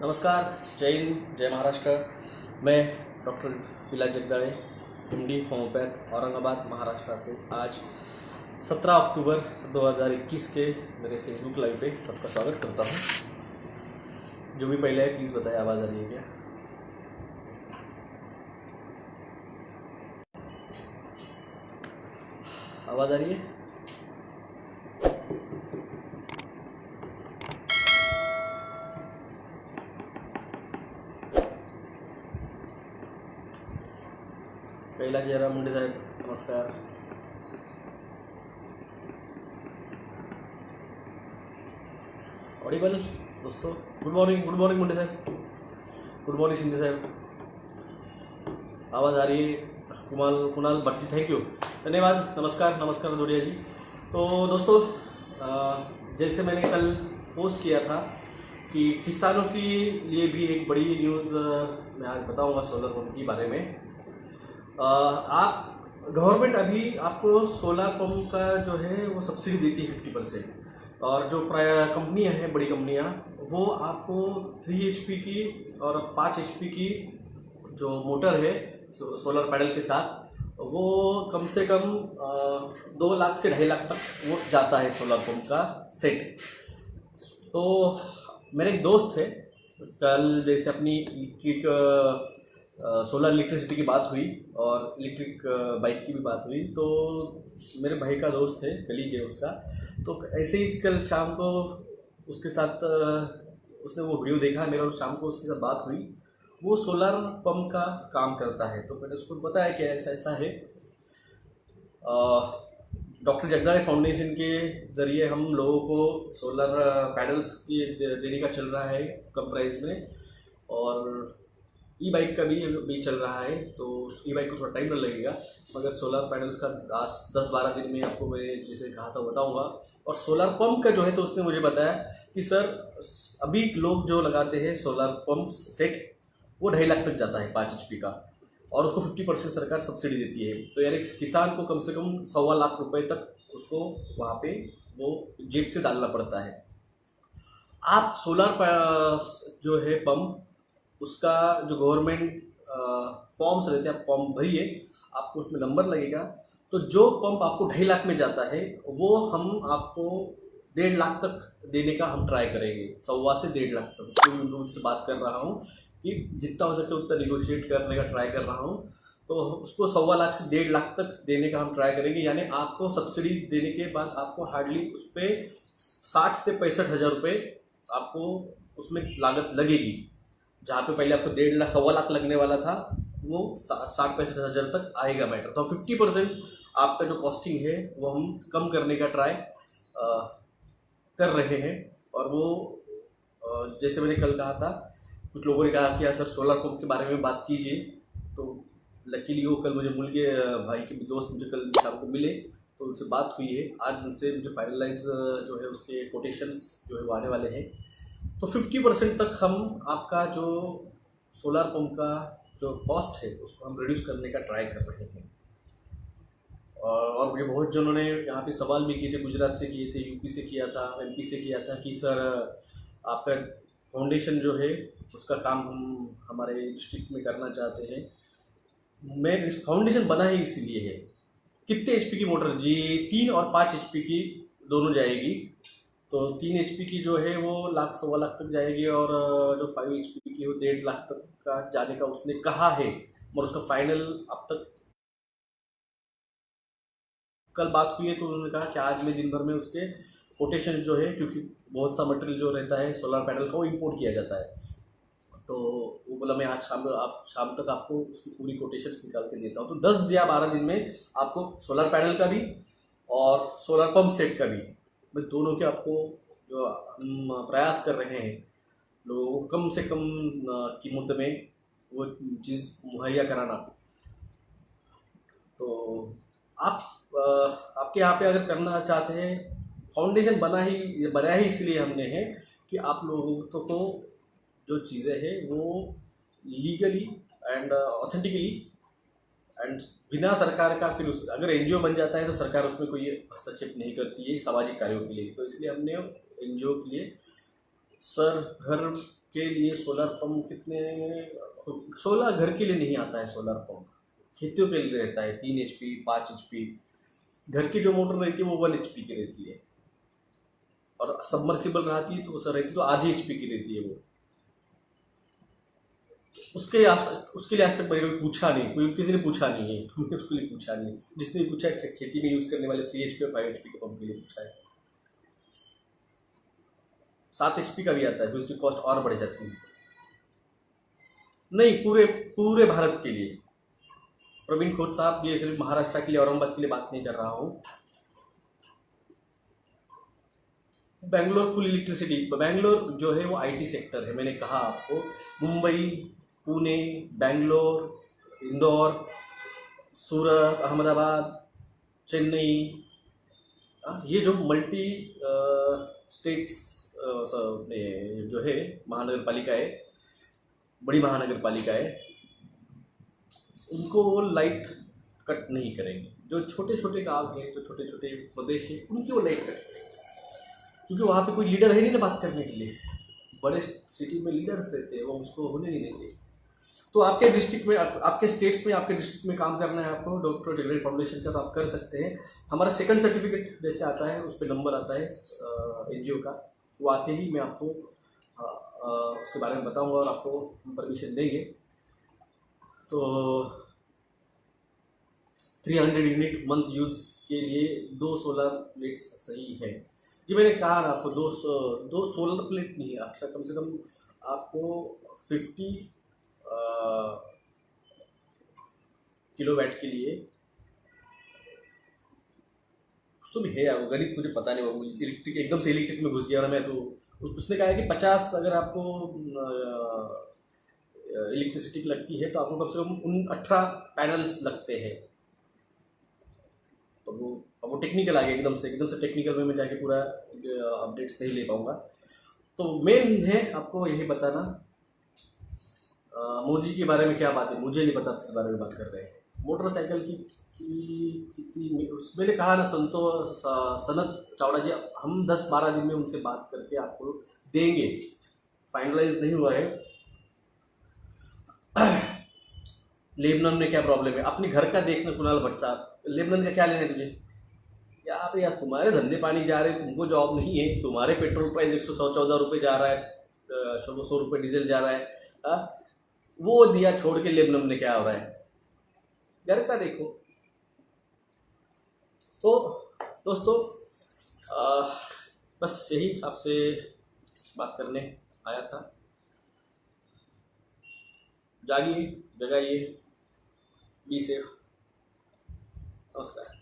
नमस्कार, जय हिंद, जय महाराष्ट्र। मैं डॉक्टर विलास जगदाळे, एमडी होम्योपैथ, औरंगाबाद महाराष्ट्र से आज 17 अक्टूबर 2021 के मेरे फेसबुक लाइव पे सबका स्वागत करता हूँ। जो भी पहले है प्लीज़ बताएं, आवाज़ आ रही है क्या? आवाज़ आ रही है? कैलाश जयराम मुंडे साहब, नमस्कार। ऑडिबल दोस्तों? गुड मॉर्निंग मुंडे साहब, गुड मॉर्निंग शिंदे साहब, आवाज़ आ रही है? कुणाल भट्टी, थैंक यू, धन्यवाद। नमस्कार जोड़िया जी। तो दोस्तों, जैसे मैंने कल पोस्ट किया था कि किसानों के लिए भी एक बड़ी न्यूज़ मैं आज बताऊंगा सोलर पंप के बारे में। आप गवर्नमेंट अभी आपको सोलर पंप का जो है वो सब्सिडी देती है 50%, और जो कंपनियां हैं, बड़ी कंपनियां, वो आपको 3 HP की और 5 HP की जो मोटर है सोलर पैनल के साथ, वो कम से कम 2 लाख से 2.5 लाख तक वो जाता है सोलर पंप का सेट। तो मेरे एक दोस्त थे, कल जैसे अपनी इलेक्ट्रिक सोलर इलेक्ट्रिसिटी की बात हुई और इलेक्ट्रिक बाइक की भी बात हुई, तो मेरे भाई का दोस्त है, कलीग है उसका, तो ऐसे ही कल शाम को उसके साथ उसने वो वीडियो देखा मेरा, और शाम को उसके साथ बात हुई। वो सोलर पंप का काम करता है, तो मैंने उसको बताया कि ऐसा ऐसा है। डॉक्टर जगदाळे फाउंडेशन के ज़रिए हम लोगों को सोलर पैनल्स की देने का चल रहा है कम प्राइस में, और ई बाइक का भी चल रहा है। तो ई बाइक को थोड़ा टाइम लगेगा, मगर सोलर पैनल्स का 10-12 दिन में आपको मैं जिसे कहा था बताऊंगा। और सोलर पंप का जो है, तो उसने मुझे बताया कि सर अभी लोग जो लगाते हैं सोलर पंप सेट, वो 2.5 लाख तक जाता है 5 HP का, और उसको 50% सरकार सब्सिडी देती है। तो यानी किसान को कम से कम 1.25 लाख रुपए तक उसको वहाँ पे वो जेब से डालना पड़ता है। आप सोलर जो है पंप, उसका जो गवर्नमेंट फॉर्म्स रहते हैं, आप फॉर्म भरिए, आपको उसमें नंबर लगेगा। तो जो पंप आपको 2.5 लाख में जाता है, वो हम आपको 1.5 लाख तक देने का हम ट्राई करेंगे, 1.25 से 1.5 लाख तक। उसको भी उनसे बात कर रहा हूँ कि जितना हो सके उतना निगोशिएट करने का ट्राई कर रहा हूँ। तो उसको 1.25 लाख से 1.5 लाख तक देने का हम ट्राई करेंगे। यानी आपको सब्सिडी देने के बाद आपको हार्डली उस पर 60 से 65 हज़ार रुपये आपको उसमें लागत लगेगी। जहाँ पे पहले आपको 1.5 लाख 1.25 लाख लगने वाला था, वो 60-65 हज़ार तक आएगा मैटर। तो 50% आपका जो कॉस्टिंग है वो हम कम करने का ट्राई कर रहे हैं। और वो जैसे मैंने कल कहा था, कुछ लोगों ने कहा कि यार सर सोलर पंप के बारे में बात कीजिए। तो लकीली वो कल मुझे मिल के भाई के दोस्त मुझे कल शाम को मिले, तो उनसे बात हुई है। आज उनसे मुझे फाइनलाइज जो है उसके कोटेशंस जो है वो आने वाले हैं। तो 50% तक हम आपका जो सोलर पंप का जो कॉस्ट है उसको हम रिड्यूस करने का ट्राई कर रहे हैं। और मुझे बहुत जनों ने यहाँ पे सवाल भी किए थे, गुजरात से किए थे, यूपी से किया था, MP से किया था कि सर आपका फाउंडेशन जो है उसका काम हम हमारे डिस्ट्रिक्ट में करना चाहते हैं। मैं इस फाउंडेशन बना ही इसीलिए है। कितने HP की मोटर जी? 3 और 5 HP की दोनों जाएगी। तो 3 HP की जो है वो 1 लाख 1.25 लाख तक जाएगी, और जो 5 HP की वो 1.5 लाख तक का जाने का उसने कहा है। और उसका फाइनल अब तक कल बात हुई है, तो उन्होंने कहा कि आज में दिन भर में उसके कोटेशन जो है, क्योंकि बहुत सा मटेरियल जो रहता है सोलर पैनल का वो इम्पोर्ट किया जाता है, तो वो बोला मैं आज शाम तक आपको उसकी पूरी कोटेशंस निकाल के देता हूँ। तो 10 या 12 दिन में आपको सोलर पैनल का भी और सोलर पंप सेट का भी, मैं दोनों के आपको जो हम प्रयास कर रहे हैं लोगों को कम से कम कीमत में वो चीज़ मुहैया कराना। तो आप आपके यहाँ पे अगर करना चाहते हैं, फाउंडेशन बनाया ही इसलिए हमने है कि आप लोगों को जो चीज़ें हैं वो लीगली एंड ऑथेंटिकली एंड बिना सरकार का, फिर अगर NGO बन जाता है तो सरकार उसमें कोई हस्तक्षेप नहीं करती है सामाजिक कार्यों के लिए। तो इसलिए हमने NGO के लिए सर घर के लिए सोलर पंप कितने, सोलर घर के लिए नहीं आता है सोलर पंप, खेतियों के लिए रहता है 3 HP 5 HP। घर की जो मोटर रहती है वो 1 HP की रहती है, और सबमर्सिबल रहती है तो सर रहती तो आधी HP की रहती है वो। उसके लिए आज तक मैंने कोई पूछा नहीं, कोई किसी ने पूछा नहीं है, तुमने उसके लिए पूछा नहीं। जिसने पूछा है खेती में यूज़ करने वाले 3 HP और 5 HP के पंप के लिए पूछा है। 7 HP का भी आता है, तो उसकी कॉस्ट और बढ़ जाती है। नहीं, पूरे पूरे भारत के लिए प्रवीण खोत साहब, ये सिर्फ महाराष्ट्र के लिए औरंगाबाद के लिए बात नहीं कर रहा हूँ। बैंगलोर फुल इलेक्ट्रिसिटी, बैंगलोर जो है वो IT सेक्टर है, मैंने कहा आपको। मुंबई, पुणे, बैंगलोर, इंदौर, सूरत, अहमदाबाद, चेन्नई, ये जो मल्टी स्टेट्स जो है महानगर पालिका है, बड़ी महानगर पालिका है, उनको वो लाइट कट नहीं करेंगे। जो छोटे छोटे गाँव हैं, जो छोटे छोटे प्रदेश हैं, उनकी वो लाइट कट करेंगे, क्योंकि वहाँ पे कोई लीडर है नहीं ना बात करने के लिए। बड़े सिटी में लीडर्स रहते हैं, वो उसको होने नहीं देंगे। तो आपके डिस्ट्रिक्ट में, आपके स्टेट्स में, आपके डिस्ट्रिक्ट में काम करना है आपको डॉक्टर जगदेव फाउंडेशन का, तो आप कर सकते हैं। हमारा सेकंड सर्टिफिकेट जैसे आता है, उस पर नंबर आता है NGO का, वो आते ही मैं आपको उसके बारे में बताऊंगा और आपको परमिशन देंगे। तो 300 यूनिट मंथ यूज़ के लिए 2 सोलर प्लेट्स सही है जी। मैंने कहा ना आपको, 2 सोलर प्लेट नहीं है, अच्छा कम से कम आपको 50 किलोवाट के लिए कुछ तो भी है यार, वो गणित मुझे पता नहीं, वो इलेक्ट्रिक एकदम से इलेक्ट्रिक में घुस गया ना मैं। तो उसने कहा है कि 50 अगर आपको इलेक्ट्रिसिटी लगती है तो आपको कम से कम 18 पैनल्स लगते हैं। तो वो टेक्निकल आ गया, एकदम से टेक्निकल में मैं जाके पूरा अपडेट्स नहीं ले पाऊँगा। तो मेन है आपको यही बताना। मोदी के बारे में क्या बात है, मुझे नहीं पता किस बारे में बात कर रहे हैं। मोटरसाइकिल की कितनी, मैंने कहा ना सनत चावड़ा जी, हम 10-12 दिन में उनसे बात करके आपको देंगे। फाइनलाइज नहीं हुआ है। लेबनान में क्या प्रॉब्लम है, अपने घर का देखना कुणाल भट्ट साहब, लेबनान का क्या लेना है तुझे यार तुम्हारे धंधे पानी जा रहे हैं, तुमको जॉब नहीं है, तुम्हारे पेट्रोल प्राइस 114 रुपये जा रहा है, 100 रुपये डीजल जा रहा है। वो दिया छोड़ के लेबनान में क्या हो रहा है, घर का देखो। तो दोस्तों बस यही आपसे बात करने आया था। जागिए, जगाइए, बी सेफ। नमस्कार।